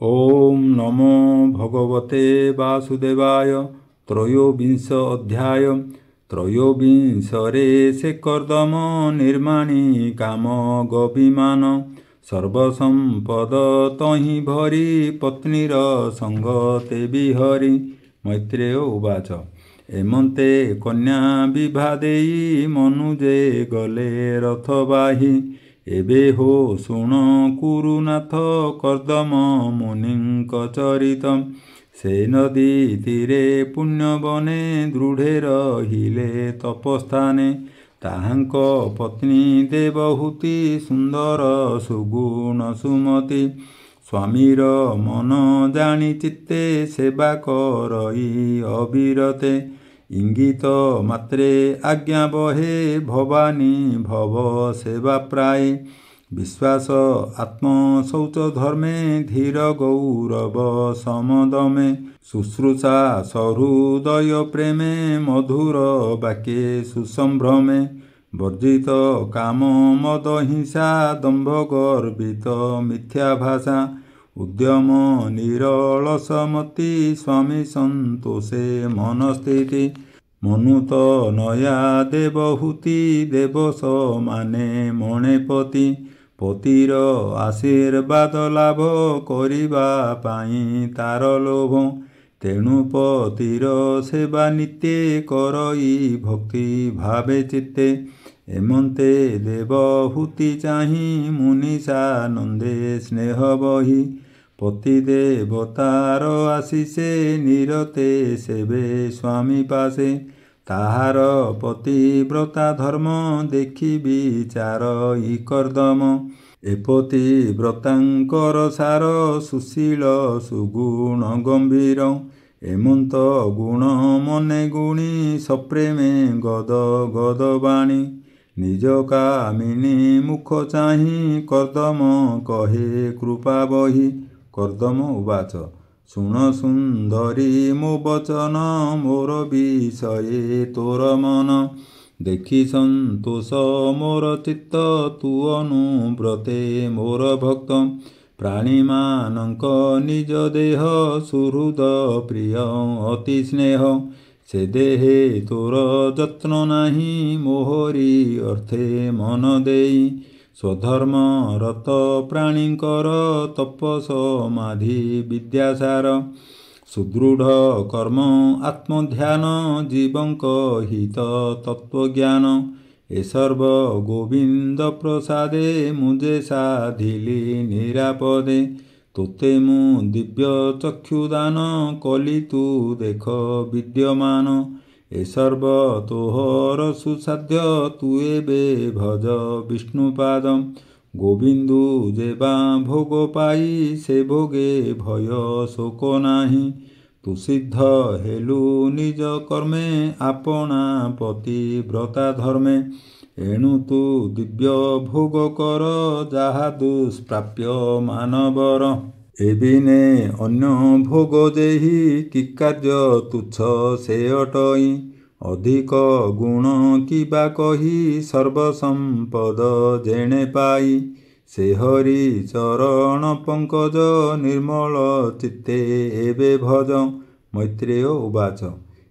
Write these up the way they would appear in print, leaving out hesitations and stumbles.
ओम नमो भगवते वासुदेवाय। त्रयोविंश अध्याय। त्रयोविंशरे से कर्दम निर्माणी काम गभिमान सर्वसंपद तहि भरी पत्नीर संगते विहरी। मैत्रेय उवाच एमन्ते कन्या विभा देई मनुजे गले रथबाही। एबे हो शुण कुरुनाथ कर्दम मुनिଙ୍କ चरित। से नदी तीरे पुण्यवने दृढ़े रहिले तपस्थाने। ताहाଙ୍କ पत्नी देवहूति सुंदर सुगुण सुमति। स्वामीर मन जानी चित्ते सेवा करई अविरते। इंगित मात्रे आज्ञा बहे भवानी भव सेवा प्राय। विश्वास आत्म शौच धर्मे धीर गौरव समदमे। शुश्रूषा सहृदय प्रेमे मधुर वाक्ये सुसंभ्रमे। वर्जित काम मद हिंसा दंभ गर्वित मिथ्या भाषा। उद्यम निरलसमति स्वामी संतोषे मनस्थिति। मनुत नया देवहूति देवस माने मणेपति। पतिर आशीर्वाद लाभ करिबा पाई तार लोभ। तेणु पतिर सेवा नित्ये करई भक्ति भावे चित्ते। एमन्ते देवहूति चाहि मुनिषा नंदे स्नेह बही। पति देवतार आशीषे निरते सेवे स्वामी पासे। ताहार पतिव्रता धर्म देखि विचार इ कर्दम। एपति व्रतांकर सार सुशील सुगुण गंभीर। एमंत गुण मने गुणी सप्रेमे गद गद बाणी। निज कामिनी मुख चाहि कर्दम कहे कृपा बही। कर्दम उवाच शुण सुंदरी मो वचन मोर विषये तोर मन। देखि संतोष मोर चित्त तु अनुव्रते मोर भक्त। प्राणी मानक निज देह सुहृद प्रिय अति स्नेह। से देहे तोर जत्न नाही मोहरी अर्थे मन देई। स्वधर्म रत प्राणींकर तप समाधि विद्यासार। सुदृढ़ कर्म आत्मध्यान जीवंक हित तत्वज्ञान। ए सर्व गोविंद प्रसादे मुझे साधिली निरापदे। तोते मु दिव्य चक्षुदान कली तू देख विद्यमान। ए सर्व तोहर सुसाध्य तू एबे भज विष्णुपाद। गोविंदु जेबा भोग पाई से भोगे भय शोक नाही। तू सिद्ध हेलु निज कर्मे आपना पतिव्रता धर्मे। एणु तू दिव्य भोग कर जाहा दुष्प्राप्य मानवर। एबिने अन्य भोग जेहि कि कार्य तुच्छ से अटई। अधिक गुण किबा कही सर्वसंपद जेणे पाई। से हरि चरण पंकज निर्मल चित्ते एबे भज। मैत्रेय उवाच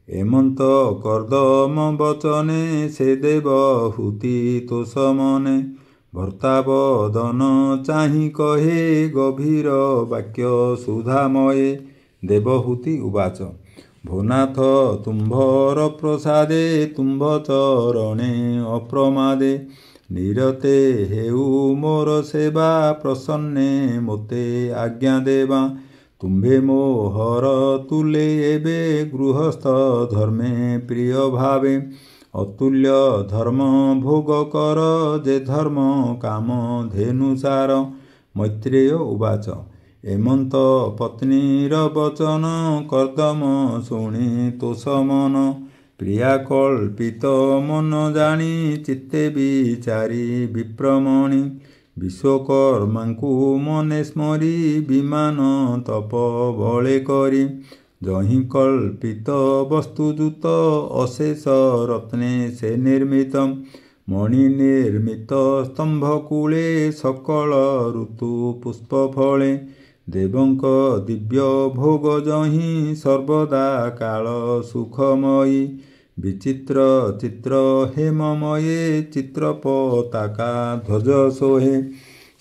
एमंत कर्दम वचने से देवहूति तोष मने। भर्तावदन चाहि कहे गभीर वाक्य सुधामये। देवहूति उवाच भोनाथ तुम्भर प्रसादे तुम्भ चरणे अप्रमादे। निरते हेउ मोर सेवा प्रसन्ने मोते आज्ञा देवा। तुम्भे मोहर तुले एबे गृहस्थ धर्मे प्रिय भावे। अतुल्य धर्म भोग कर जे धर्म काम धेनुसार। मैत्रेय उवाच एमंत पत्नीर वचन कर्दम शुणी तोष मन। प्रिया कल्पित मन जानी चित्ते विचारी विप्रमणि। विश्वकर्मांकु मने स्मरी विमान तप बळे करी। जहि कल्पित वस्तुजुत अशेष रत्ने से निर्मित। मणि निर्मित स्तंभकूले सकल ऋतु पुष्पफले। ଦେବଙ୍କ ଦିବ୍ୟ ଭୋଗ ଯହିଁ ସର୍ବଦା କାଳ ସୁଖମୟୀ। ବିଚିତ୍ର ଚିତ୍ର ହେମମୟେ ଚିତ୍ର ପତାକା ଧ୍ୱଜ ଶୋହେ।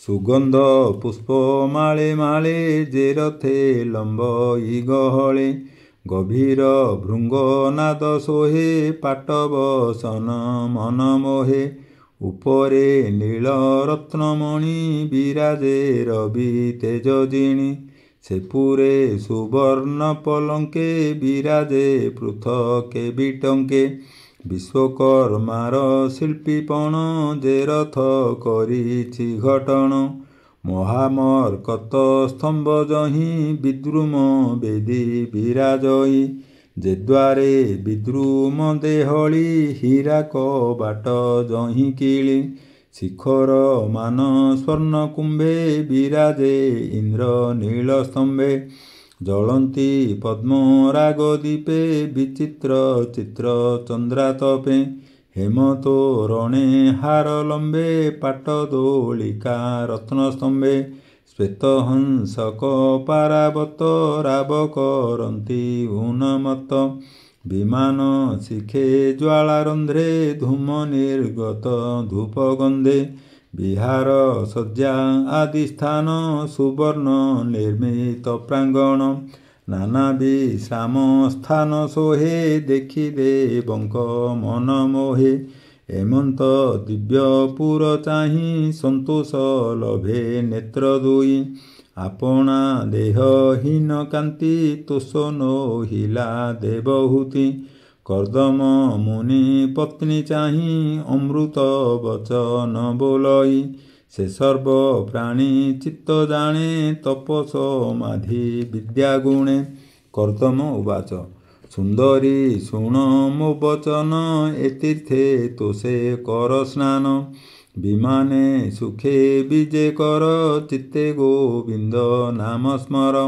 ସୁଗନ୍ଧ ପୁଷ୍ପ ମାଳେ ମାଳେ ଯେ ରଥେ ଲମ୍ବଇ ଗହଳେ। ଗଭୀର ଭୃଙ୍ଗ ନାଦ ଶୋହେ ପାଟବସନ ମନ ମୋହେ। ଉପରେ ନୀଳ ରତ୍ନମଣି ବିରାଜେ ରବି ତେଜ ଜିଣି। ସେପୁରେ ସୁବର୍ଣ୍ଣ ପଲଙ୍କେ ବିରାଜେ ପୃଥକେ ବିଟଙ୍କେ। ବିଶ୍ୱକର୍ମାର ଶିଳ୍ପୀପଣ ଯେ ରଥ କରିଛି ଘଟଣ। ମହାମର୍କତ ସ୍ତମ୍ଭ ଯହିଁ ବିଦ୍ରୁମ ବେଦୀ ବିରାଜଇ। ଯେ ଦ୍ୱାରେ ବିଦ୍ରୁମ ଦେହଳି ହୀରା କବାଟ ଯହିଁ କିଳି। ଶିଖର ମାନ ସ୍ୱର୍ଣ୍ଣ କୁମ୍ଭେ ବିରାଜେ ଇନ୍ଦ୍ର ନୀଳ ସ୍ତମ୍ଭେ। ଜଳନ୍ତି ପଦ୍ମରାଗ ଦୀପେ ବିଚିତ୍ର ଚିତ୍ର ଚନ୍ଦ୍ରାତପେ। ହେମ ତୋରଣେ ହାର ଲମ୍ବେ ପାଟ ଦୋଳିକା ରତ୍ନସ୍ତମ୍ଭେ। ଶ୍ଵେତହଂସକ ପାରାବତ ରାବ କରନ୍ତି ଉନ୍ମତ୍ତ। ବିମାନ ଶିଖେ ଜ୍ୱାଳାରନ୍ଧ୍ରେ ଧୂମ ନିର୍ଗତ ଧୂପ ଗନ୍ଧେ। ବିହାର ଶଯ୍ୟା ଆଦି ସ୍ଥାନ ସୁବର୍ଣ୍ଣ ନିର୍ମିତ ପ୍ରାଙ୍ଗଣ। ନାନା ବିଶ୍ରାମ ସ୍ଥାନ ଶୋହେ ଦେଖି ଦେବଙ୍କ ମନ ମୋହେ। ଏମନ୍ତ ଦିବ୍ୟପୁର ଚାହିଁ ସନ୍ତୋଷ ଲଭେ ନେତ୍ର ଦୁଇ। ଆପଣା ଦେହହୀନ କାନ୍ତି ତୋଷ ନୋହିଲା ଦେବହୂତି। କର୍ଦ୍ଦମ ମୁନି ପତ୍ନୀ ଚାହିଁ ଅମୃତ ବଚନ ବୋଲଇ। ସେ ସର୍ବ ପ୍ରାଣୀ ଚିତ୍ତ ଜାଣେ ତପ ସମାଧି ବିଦ୍ୟା ଗୁଣେ। କର୍ଦ୍ଦମ ଉବାଚ ସୁନ୍ଦରୀ ଶୁଣ ମୋ ବଚନ ଏ ତୀର୍ଥେ ତୋଷେ କର ସ୍ନାନ। ବିମାନେ ସୁଖେ ବିଜେ କର ଚିତ୍ତେ ଗୋବିନ୍ଦ ନାମ ସ୍ମର।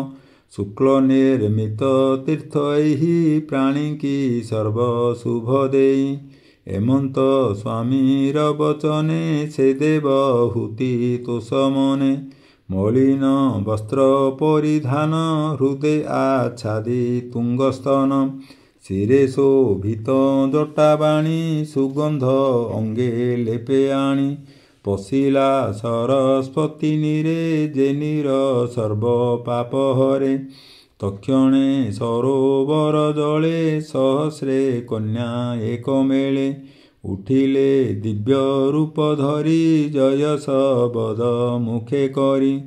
ଶୁକ୍ଳ ନିର୍ମିତ ତୀର୍ଥ ଏହି ପ୍ରାଣୀକି ସର୍ବ ଶୁଭ ଦେଇ। ଏମନ୍ତ ସ୍ୱାମୀର ବଚନେ ସେ ଦେବହୂତି ତୋଷ ମନେ। ମଳିନ ବସ୍ତ୍ର ପରିଧାନ ହୃଦେ ଆଚ୍ଛାଦି ତୁଙ୍ଗସ୍ତନ। ଶିରେ ଶୋଭିତ ଜଟାବାଣୀ ସୁଗନ୍ଧ ଅଙ୍ଗେ ଲେପେ ଆଣି। ପଶିଲା ସରସ୍ୱତୀ ନୀରେ ଯେ ନୀର ସର୍ବ ପାପ ହରେ। ତକ୍ଷଣେ ସରୋବର ଜଳେ ସହସ୍ରେ କନ୍ୟା ଏକ ମେଳେ। ଉଠିଲେ ଦିବ୍ୟ ରୂପ ଧରି ଜୟସ ବଦ ମୁଖେ କରି।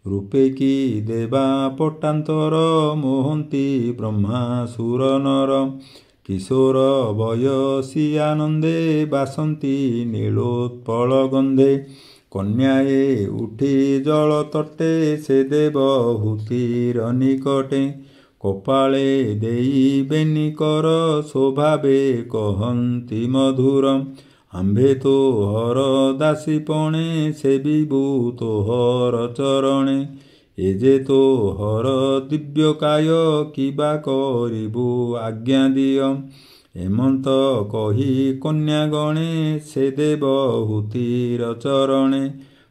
ରୂପେ କି ଦେବା ପଟାନ୍ତର ମୋହନ୍ତି ବ୍ରହ୍ମାସୁର ନର। କିଶୋର ବୟସୀ ଆନନ୍ଦେ ବାସନ୍ତି ନୀଳୋତ୍ପଳ ଗନ୍ଧେ। କନ୍ୟାଏ ଉଠି ଜଳ ତଟେ ସେ ଦେବହୂତିର ନିକଟେ। କପାଳେ ଦେଇ ବେନି କର ଶୋଭାବେ କହନ୍ତି ମଧୁର। ଆମ୍ଭେ ତୋହର ଦାସୀପଣେ ସେବିବୁ ତୋହର ଚରଣେ। ଏ ଯେ ତୋହର ଦିବ୍ୟକାୟ କିବା କରିବୁ ଆଜ୍ଞା ଦିଅ। ଏମନ୍ତ କହି କନ୍ୟାଗଣେ ସେ ଦେବହୂତିର ଚରଣେ।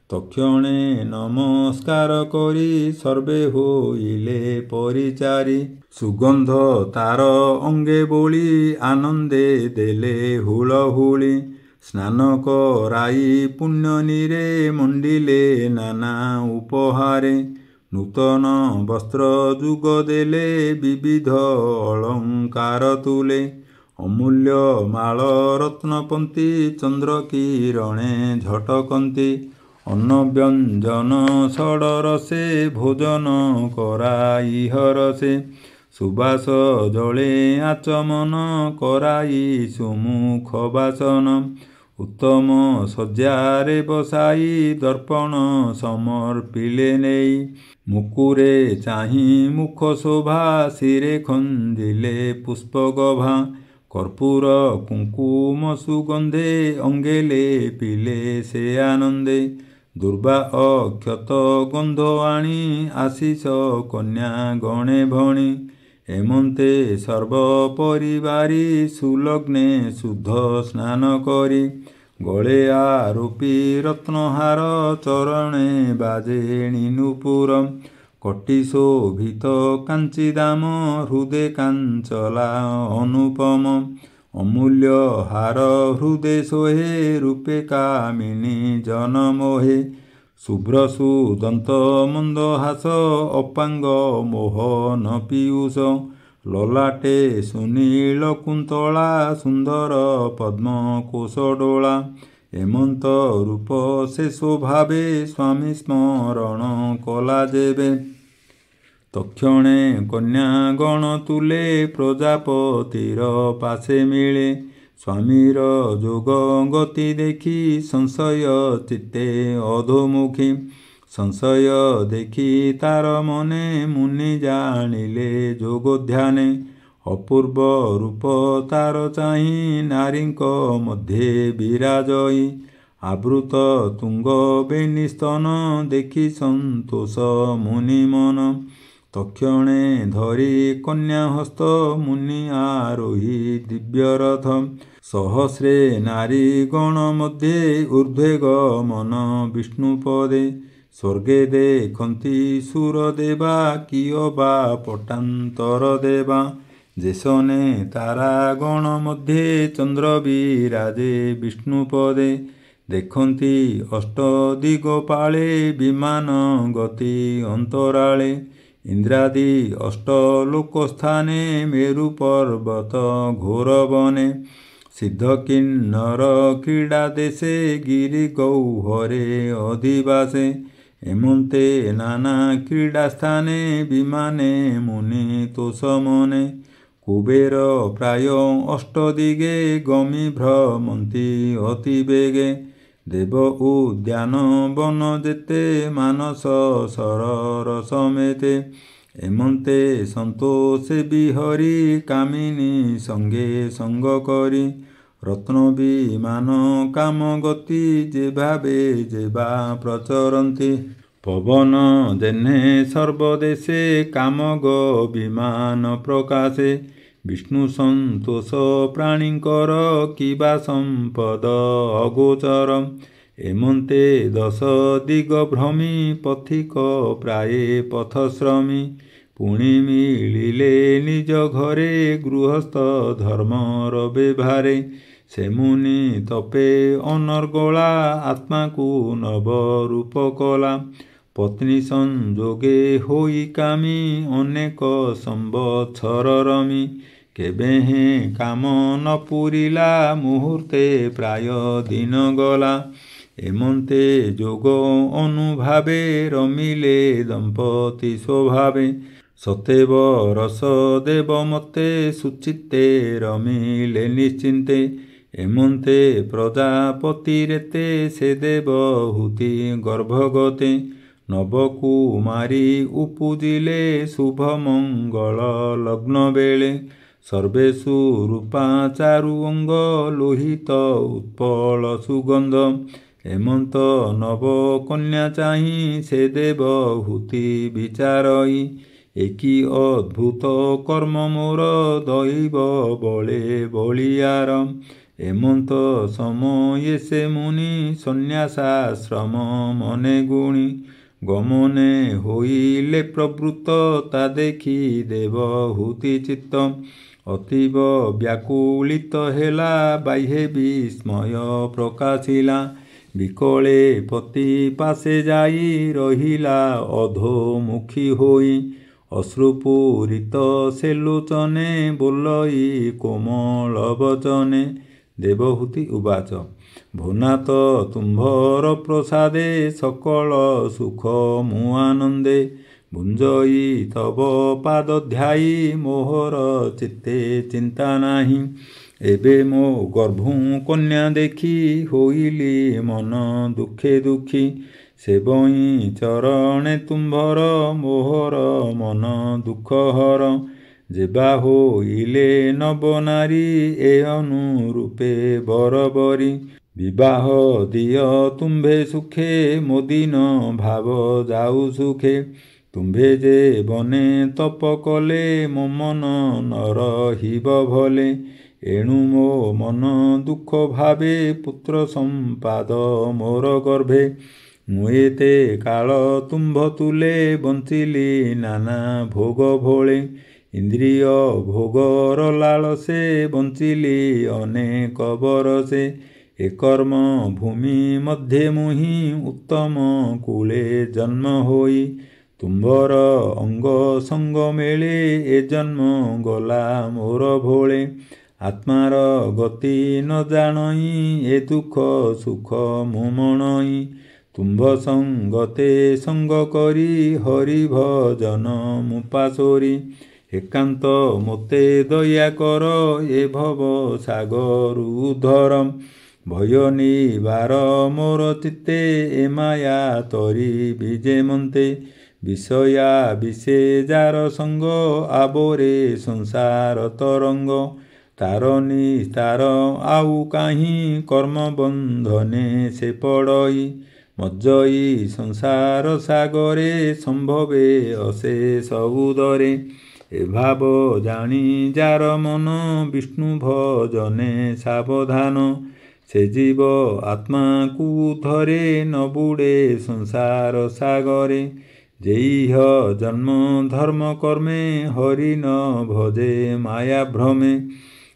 ତକ୍ଷଣେ ନମସ୍କାର କରି ସର୍ବେ ହୋଇଲେ ପରିଚାରି। ସୁଗନ୍ଧ ତାର ଅଙ୍ଗେ ବୋଳି ଆନନ୍ଦେ ଦେଲେ ହୁଳହୁଳି। ସ୍ନାନ କରାଇ ପୁଣ୍ୟ ନୀରେ ମଣ୍ଡିଲେ ନାନା ଉପହାରେ। ନୂତନ ବସ୍ତ୍ର ଯୁଗ ଦେଲେ ବିବିଧ ଅଳଙ୍କାର ତୁଲେ। ଅମୂଲ୍ୟ ମାଳ ରତ୍ନପନ୍ତି ଚନ୍ଦ୍ର କିରଣେ ଝଟକନ୍ତି। ଅନ୍ନ ବ୍ୟଞ୍ଜନ ଷଡ଼ରସେ ଭୋଜନ କରାଇ ହରସେ। ସୁବାସ ଜଳେ ଆଚମନ କରାଇ ସୁମୁଖ ବାସନ। ଉତ୍ତମ ଶଯ୍ୟାରେ ବସାଇ ଦର୍ପଣ ସମର୍ପିଲେ ନେଇ। ମୁକୁରେ ଚାହିଁ ମୁଖ ଶୋଭା ଶିରେ ଖଞ୍ଜିଲେ ପୁଷ୍ପଗଭା। କର୍ପୂର କୁଙ୍କୁମ ସୁଗନ୍ଧେ ଅଙ୍ଗେ ଲେପିଲେ ସେ ଆନନ୍ଦେ। ଦୁର୍ବା ଅକ୍ଷତ ଗନ୍ଧ ଆଣି ଆଶିଷ କନ୍ୟା ଗଣେ ଭଣି। ଏମନ୍ତେ ସର୍ବ ପରିବାରି ସୁଲଗ୍ନେ ଶୁଦ୍ଧ ସ୍ନାନ କରି। ଗଳେ ଆରୋପି ରତ୍ନହାର ଚରଣେ ବାଜେଣି ନୂପୁର। କଟି ଶୋଭିତ କାଞ୍ଚି ଦାମ ହୃଦେ କାଞ୍ଚଲା ଅନୁପମ ଅମୂଲ୍ୟ ହାର ହୃଦେ ସୋହେ ରୂପେ କାମିନୀ ଜନମୋହେ ଶୁଭ୍ର ସୁଦନ୍ତ ମନ୍ଦହାସ ଅପାଙ୍ଗ ମୋହନ ପୀୟୁଷ ଲଲାଟେ ସୁନୀଳ କୁନ୍ତଳା ସୁନ୍ଦର ପଦ୍ମ କୋଷଡୋଳା ଏମନ୍ତ ରୂପ ଶେଷ ଭାବେ ସ୍ୱାମୀ ସ୍ମରଣ କଲା ଯେବେ ତକ୍ଷଣେ କନ୍ୟାଗଣ ତୁଲେ ପ୍ରଜାପତିର ପାଶେ ମିଳେ ସ୍ୱାମୀର ଯୋଗ ଗତି ଦେଖି ସଂଶୟ ଚିତ୍ତେ ଅଧୋମୁଖୀ ସଂଶୟ ଦେଖି ତାର ମନେ ମୁନି ଜାଣିଲେ ଯୋଗ ଧ୍ୟାନେ ଅପୂର୍ବ ରୂପ ତାର ଚାହିଁ ନାରୀଙ୍କ ମଧ୍ୟେ ବିରାଜଇ ଆବୃତ ତୁଙ୍ଗ ବେନିସ୍ତନ ଦେଖି ସନ୍ତୋଷ ମୁନି ମନ ତକ୍ଷଣେ ଧରି କନ୍ୟା ହସ୍ତ ମୁନି ଆରୋହୀ ଦିବ୍ୟରଥ ସହସ୍ରେ ନାରୀ ଗଣ ମଧ୍ୟେ ଊର୍ଧ୍ୱେ ଗମନ ବିଷ୍ଣୁ ପଦେ ସ୍ୱର୍ଗେ ଦେଖନ୍ତି ସୁର ଦେବା କିଅ ବା ପଟାନ୍ତର ଦେବା ଯେସନେ ତାରା ଗଣ ମଧ୍ୟେ ଚନ୍ଦ୍ର ବିରାଜେ ବିଷ୍ଣୁ ପଦେ ଦେଖନ୍ତି ଅଷ୍ଟ ଦିଗ ପାଳେ ବିମାନ ଗତି ଅନ୍ତରାଳେ ଇନ୍ଦ୍ରାଦି ଅଷ୍ଟ ଲୋକସ୍ଥାନେ ମେରୁ ପର୍ବତ ଘୋର ବନେ ସିଦ୍ଧ କିନ୍ନର କ୍ରୀଡ଼ା ଦେଶେ ଗିରି ଗୌହରେ ଅଧିବାସେ ଏମନ୍ତେ ନାନା କ୍ରୀଡ଼ା ସ୍ଥାନେ ବିମାନେ ମୁନି ତୋଷ ମନେ କୁବେର ପ୍ରାୟ ଅଷ୍ଟଦିଗେ ଗମି ଭ୍ରମନ୍ତି ଅତି ବେଗେ ଦେବ ଉଦ୍ୟାନ ବନ ଯେତେ ମାନସ ସରର ସಮೇତେ ଏମନ୍ତେ ସନ୍ତୋଷେ ବିହରି କାମିନୀ ସଙ୍ଗେ ସଙ୍ଗ କରି ରତ୍ନ ବିମାନ କାମ ଗତି ଯେ ଭାବେ ଯେବା ପ୍ରଚରନ୍ତି ପବନ ଯେହ୍ନେ ସର୍ବଦେଶେ କାମଗ ବିମାନ ପ୍ରକାଶେ ବିଷ୍ଣୁ ସନ୍ତୋଷ ପ୍ରାଣୀଙ୍କର କିବା ସମ୍ପଦ ଅଗୋଚର ଏମନ୍ତେ ଦଶ ଦିଗ ଭ୍ରମୀ ପଥିକ ପ୍ରାୟେ ପଥଶ୍ରମୀ ପୁଣି ମିଳିଲେ ନିଜ ଘରେ ଗୃହସ୍ଥ ଧର୍ମର ବ୍ୟବହାରେ ସେ ମୁନି ତପେ ଅନର୍ଗଳା ଆତ୍ମାକୁ ନବ ରୂପ କଲା ପତ୍ନୀ ସଂଯୋଗେ ହୋଇ କାମୀ ଅନେକ ସମ୍ବତ୍ସର ରମି କେବେ ହେଁ କାମ ନ ପୂରିଲା ମୁହୂର୍ତ୍ତେ ପ୍ରାୟ ଦିନ ଗଲା ଏମନ୍ତେ ଯୋଗ ଅନୁଭାବେ ରମିଲେ ଦମ୍ପତି ସ୍ୱଭାବେ ସତେବ ରସ ଦେବ ମତେ ସୁଚିତ୍ତେ ରମିଲେ ନିଶ୍ଚିନ୍ତେ ଏମନ୍ତେ ପ୍ରଜାପତିରେତେ ସେ ଦେବହୂତି ଗର୍ଭଗତେ ନବକୁମାରୀ ଉପୁଜିଲେ ଶୁଭ ମଙ୍ଗଳ ଲଗ୍ନ ବେଳେ ସର୍ବେଷୁ ରୂପା ଚାରୁ ଅଙ୍ଗ ଲୋହିତ ଉତ୍ପଳ ସୁଗନ୍ଧ ଏମନ୍ତ ନବ କନ୍ୟା ଚାହିଁ ସେ ଦେବହୂତି ବିଚାରଇ ଏକି ଅଦ୍ଭୁତ କର୍ମ ମୋର ଦୈବ ବଳେ ବଳିୟାର ଏମନ୍ତ ସମये ସେ ମୁନି ସନ୍ନ୍ୟାସାଶ୍ରମ ମନେ ଗୁଣି ଗମନେ ହୋଇଲେ ପ୍ରବୃତ୍ତ ତା ଦେଖି ଦେବହୂତି ଚିତ୍ତ ଅତୀବ ବ୍ୟାକୁଳିତ ହେଲା ବାହ୍ୟେ ବିସ୍ମୟ ପ୍ରକାଶିଲା ବିକଳେ ପତି ପାଶେ ଯାଇ ରହିଲା ଅଧୋମୁଖୀ ହୋଇ ଅଶ୍ରୁପୂରିତ ସେ ଲୋଚନେ ବୋଲଇ କୋମଳ ବଚନେ ଦେବହୂତି ଉବାଚ ଭୂନାଥ ତୁମ୍ଭର ପ୍ରସାଦେ ସକଳ ସୁଖ ମୁଁ ଆନନ୍ଦେ ଭୁଞ୍ଜଇ ତବ ପାଦ ଧ୍ୟାଇ ମୋହର ଚିତ୍ତେ ଚିନ୍ତା ନାହିଁ ଏବେ ମୋ ଗର୍ଭୁ କନ୍ୟା ଦେଖି ହୋଇଲି ମନ ଦୁଃଖେ ଦୁଃଖୀ ସେବଇଁ ଚରଣେ ତୁମ୍ଭର ମୋହର ମନ ଦୁଃଖ ହର ଯେବା ହୋଇଲେ ନବନାରୀ ଏ ଅନୁରୂପେ ବରବରୀ ବିବାହ ଦିଅ ତୁମ୍ଭେ ସୁଖେ ମୋ ଦିନ ଭାବ ଯାଉ ସୁଖେ ତୁମ୍ଭେ ଯେ ବନେ ତପ କଲେ ମୋ ମନ ନ ରହିବ ଭଲେ ଏଣୁ ମୋ ମନ ଦୁଃଖ ଭାବେ ପୁତ୍ର ସମ୍ପାଦ ମୋର ଗର୍ଭେ ମୁଁ ଏତେ କାଳ ତୁମ୍ଭ ତୁଲେ ବଞ୍ଚିଲି ନାନା ଭୋଗ ଭୋଳେ ଇନ୍ଦ୍ରିୟ ଭୋଗର ଲାଳସେ ବଞ୍ଚିଲି ଅନେକ ବରଷେ ଏ କର୍ମ ଭୂମି ମଧ୍ୟେ ମୁହିଁ ଉତ୍ତମ କୂଳେ ଜନ୍ମ ହୋଇ ତୁମ୍ଭର ଅଙ୍ଗ ସଙ୍ଗ ମେଳେ ଏ ଜନ୍ମ ଗଲା ମୋର ଭୋଳେ ଆତ୍ମାର ଗତି ନ ଜାଣଇ ଏ ଦୁଃଖ ସୁଖ ମୁଁ ମଣଇ ତୁମ୍ଭ ସଙ୍ଗତେ ସଙ୍ଗ କରି ହରି ଭଜନ ମୁଁ ପାଶୋରି ଏକାନ୍ତ ମୋତେ ଦୟା କର ଏ ଭବ ସାଗରୁ ଉଦ୍ଧର ଭୟ ନିବାର ମୋର ଚିତ୍ତେ ଏ ମାୟା ତରି ବିଜେ ମନ୍ତେ ବିଷୟା ବିଷେ ଯାର ସଙ୍ଗ ଆବୋରେ ସଂସାର ତରଙ୍ଗ ତାର ନିସ୍ତାର ଆଉ କାହିଁ କର୍ମ ବନ୍ଧନେ ସେ ପଡ଼ଇ ମଜ୍ଜଇ ସଂସାର ସାଗରେ ସମ୍ଭବେ ଅଶେଷ ଉଦରେ ଏ ଭାବ ଜାଣି ଯାର ମନ ବିଷ୍ଣୁ ଭଜନେ ସାବଧାନ ସେ ଜୀବ ଆତ୍ମାକୁ ଧରେ ନ ବୁଡ଼େ ସଂସାର ସାଗରେ ଯେଇହ ଜନ୍ମ ଧର୍ମ କର୍ମେ ହରି ନ ଭଜେ ମାୟା ଭ୍ରମେ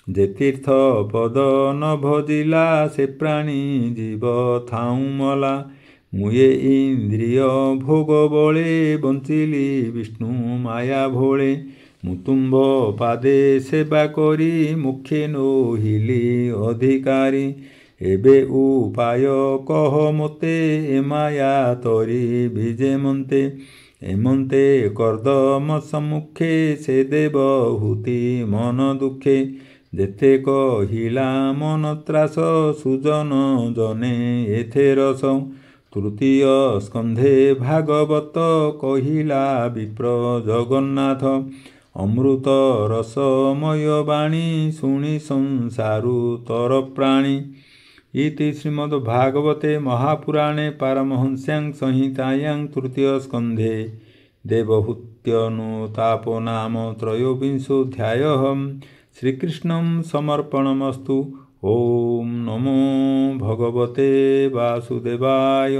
ଯେ ତୀର୍ଥ ପଦ ନ ଭଜିଲା ସେ ପ୍ରାଣୀ ଜୀବ ଥାଉଁ ମଲା ମୁଁ ଏ ଇନ୍ଦ୍ରିୟ ଭୋଗ ବଳେ ବଞ୍ଚିଲି ବିଷ୍ଣୁ ମାୟା ଭୋଳେ ମୁଁ ତୁମ୍ଭ ପାଦେ ସେବା କରି ମୁଖେ ନୋହିଲି ଅଧିକାରୀ ଏବେ ଉପାୟ କହ ମୋତେ ଏ ମାୟା ତରି ବିଜେ ମନ୍ତେ ଏମନ୍ତେ କର୍ଦ୍ଦମ ସମ୍ମୁଖେ ସେ ଦେବହୂତି ମନ ଦୁଃଖେ ଯେତେ କହିଲା ମନ ତ୍ରାସ ସୁଜନ ଜନେ ଏଥେ ରସ ତୃତୀୟ ସ୍କନ୍ଧେ ଭାଗବତ କହିଲା ବିପ୍ର ଜଗନ୍ନାଥ ଅମୃତ ରସମୟ ବାଣୀ ଶୁଣି ସଂସାରୁ ତର ପ୍ରାଣୀ ଇତି ଶ୍ରୀମଦ୍ଭାଗବତେ ମହାପୁରାଣେ ପାରମହଂସ୍ୟାଂ ସଂହିତାୟାଂ ତୃତୀୟ ସ୍କନ୍ଧେ ଦେବହୂତ୍ୟନୁତାପो ନାମ ତ୍ରୟୋବିଂଶୋऽଧ୍ୟାୟः ଶ୍ରୀକୃଷ୍ଣं ସମର୍ପणमस्तु। ओम नमो भगवते वासुदेवाय।